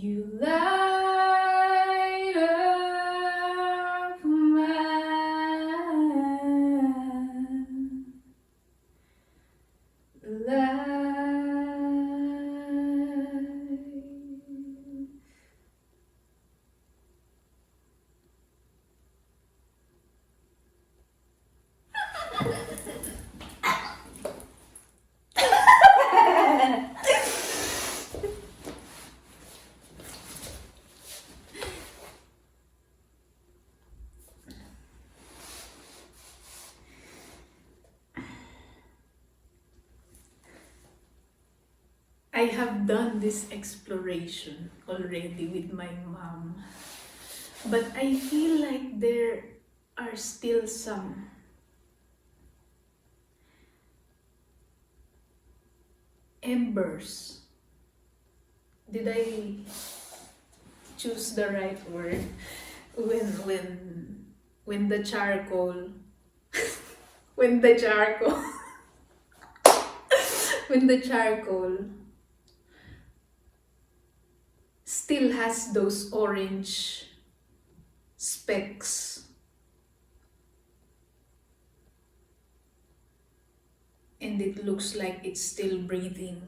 You light up my life. I have done this exploration already with my mom, but I feel like there are still some embers. Did I choose the right word? When the charcoal when the charcoal when the charcoal still has those orange specks and it looks like it's still breathing.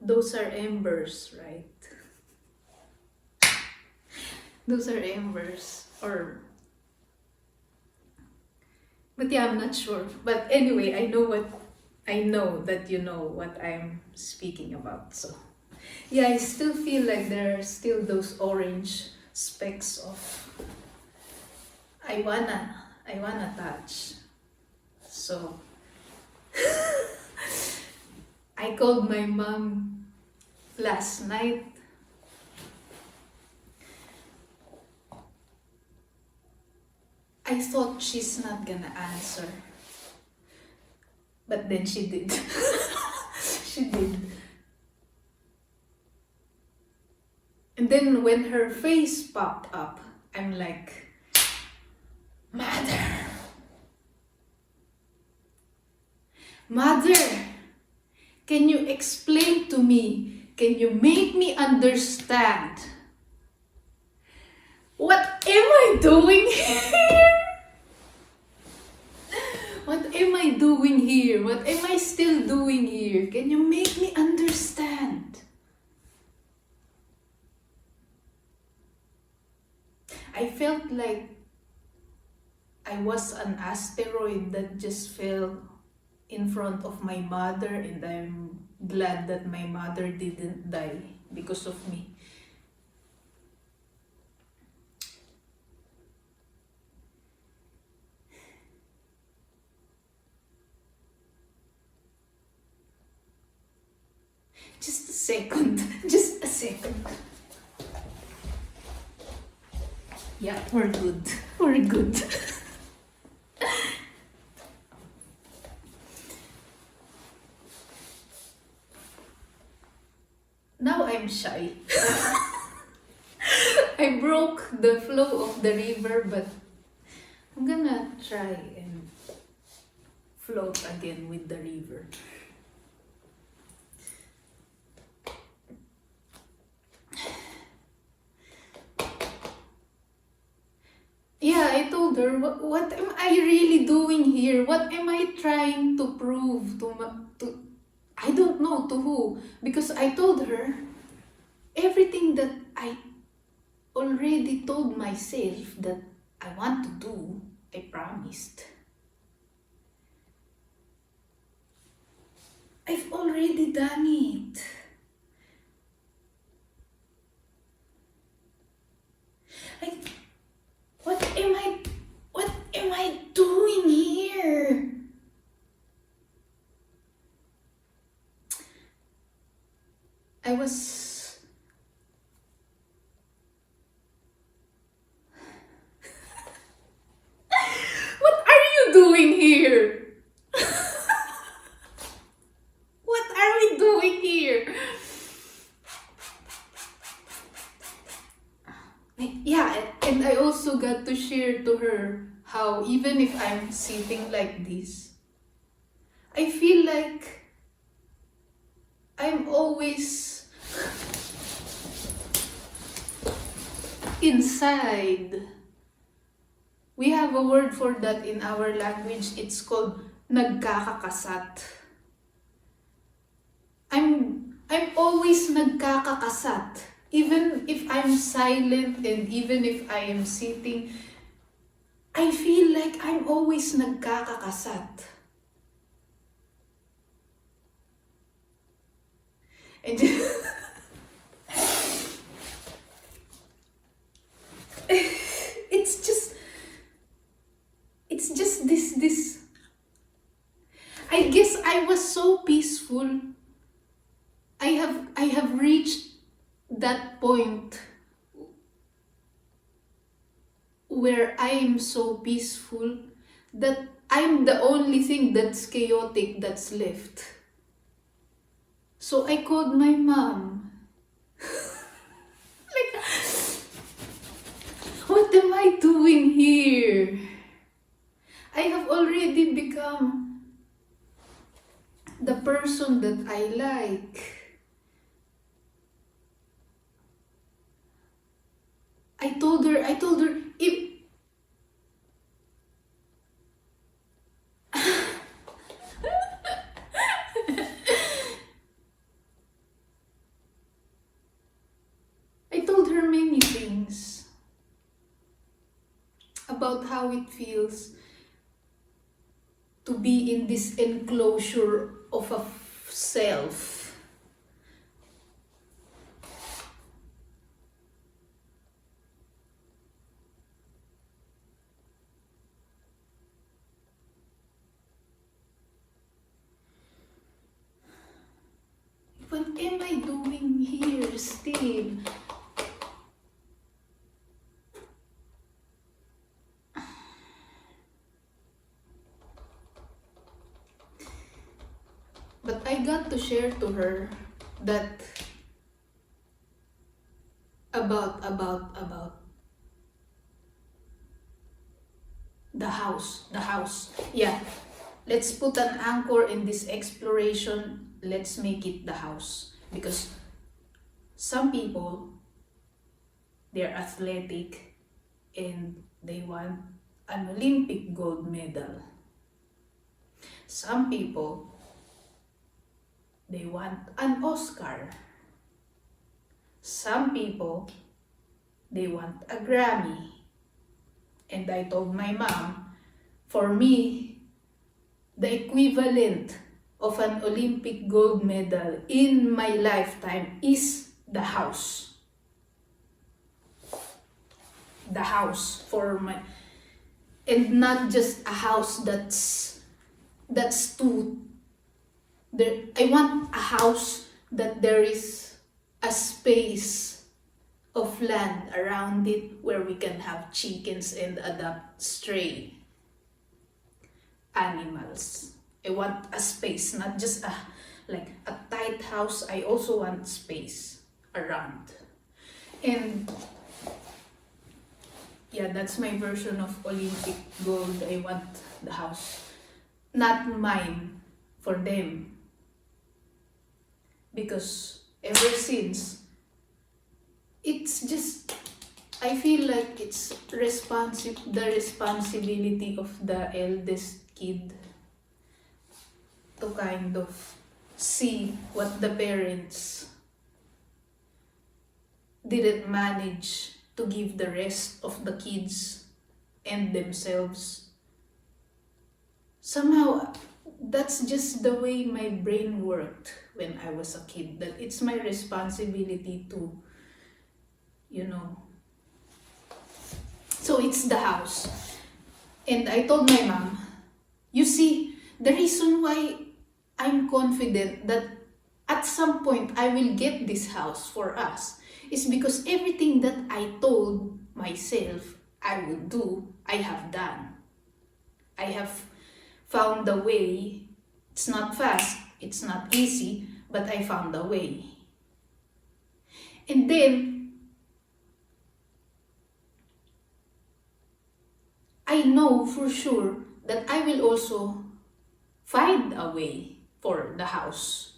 Those are embers, right? Those are embers, or but yeah, I'm not sure. But anyway, I know that you know what I'm speaking about. So yeah, I still feel like there are still those orange specks of I wanna touch. So I called my mom last night. I thought she's not gonna answer. But then she did. She did. And then when her face popped up, I'm like, Mother! Mother! Can you explain to me? Can you make me understand? What am I doing here? What am I doing here? What am I still doing here? Can you make me understand? I felt like I was an asteroid that just fell in front of my mother, and I'm glad that my mother didn't die because of me. Just a second. Just a second. Yeah, we're good. We're good. Now I'm shy. I broke the flow of the river, but I'm gonna try and float again with the river. Yeah, I told her, what am I really doing here? What am I trying to prove to I don't know to who, because I told her everything that I already told myself that I want to do. I promised. I've already done it. Like, what am I doing here? I was What are you doing here? What are we doing here? Yeah, and I also got to share to her how even if I'm sitting like this, I feel like I'm always inside. We have a word for that in our language. It's called nagkakakasat. I'm always nagkakakasat. Even if I'm silent and even if I am sitting, I feel like I'm always nagkakakasat. And it's just this. I guess I was so peaceful. I have reached that point where I am so peaceful that I'm the only thing that's chaotic that's left. So I called my mom. Like, what am I doing here? I have already become the person that I like. I told her, if I told her many things about how it feels to be in this enclosure of a self. What am I doing here still? But I got to share to her that about the house. Yeah. Let's put an anchor in this exploration. Let's make it the house. Because some people, they're athletic and they want an Olympic gold medal. Some people, they want an Oscar. Some people, they want a Grammy. And I told my mom, for me, the equivalent of an Olympic gold medal in my lifetime is the house. The house for my, and not just a house that's too there. I want a house that there is a space of land around it where we can have chickens and adopt stray animals. I want a space, not just a tight house. I also want space around. And yeah, that's my version of Olympic gold. I want the house, not mine, for them. Because ever since, it's just, I feel like it's the responsibility of the eldest kid to kind of see what the parents didn't manage to give the rest of the kids and themselves. Somehow, that's just the way my brain worked when I was a kid, that it's my responsibility to, so it's the house. And I told my mom, you see, the reason why I'm confident that at some point I will get this house for us is because everything that I told myself I would do, I have done. I have found a way. It's not fast, it's not easy, but I found a way. And then, I know for sure that I will also find a way for the house.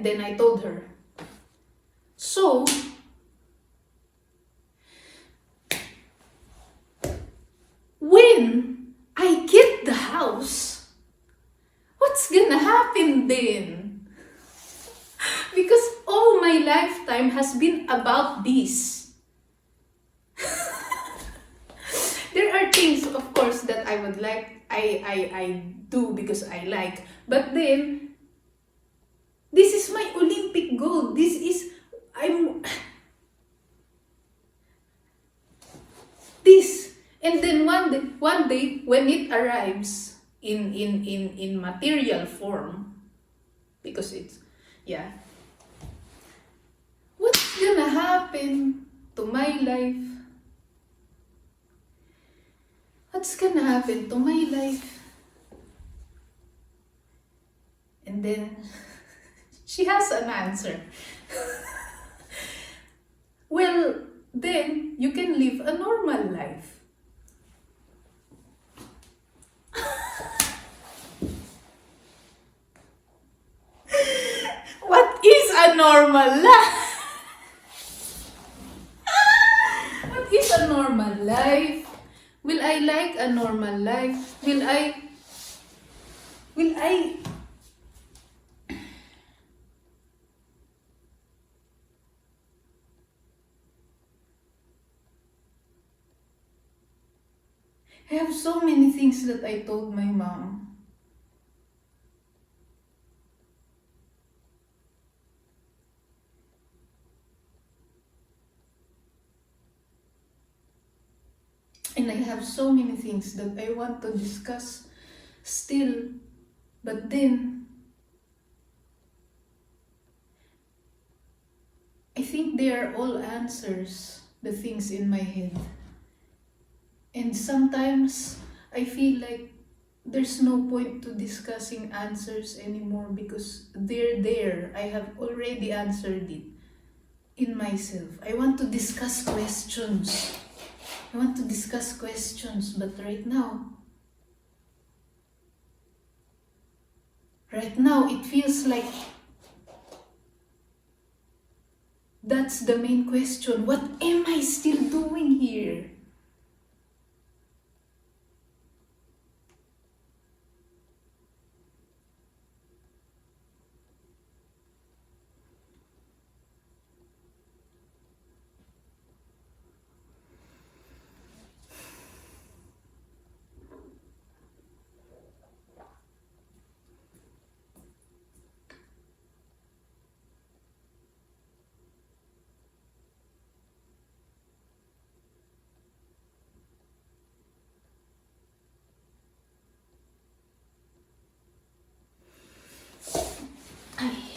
And then I told her, so, when I get the house, what's gonna happen then? Because all my lifetime has been about this. There are things, of course, that I would like, I do because I like. But then, this is my Olympic goal. This is, this. And then one day when it arrives in material form, because it's, yeah, what's gonna happen to my life? What's gonna happen to my life? And then she has an answer. Well, then you can live a normal life. What is a normal life? What is a normal life? Will I like a normal life? Will I have so many things that I told my mom. And I have so many things that I want to discuss still. But then, I think they are all answers, the things in my head. And sometimes I feel like there's no point to discussing answers anymore because they're there. I have already answered it in myself. I want to discuss questions. But right now it feels like that's the main question. What am I still doing here? Ay.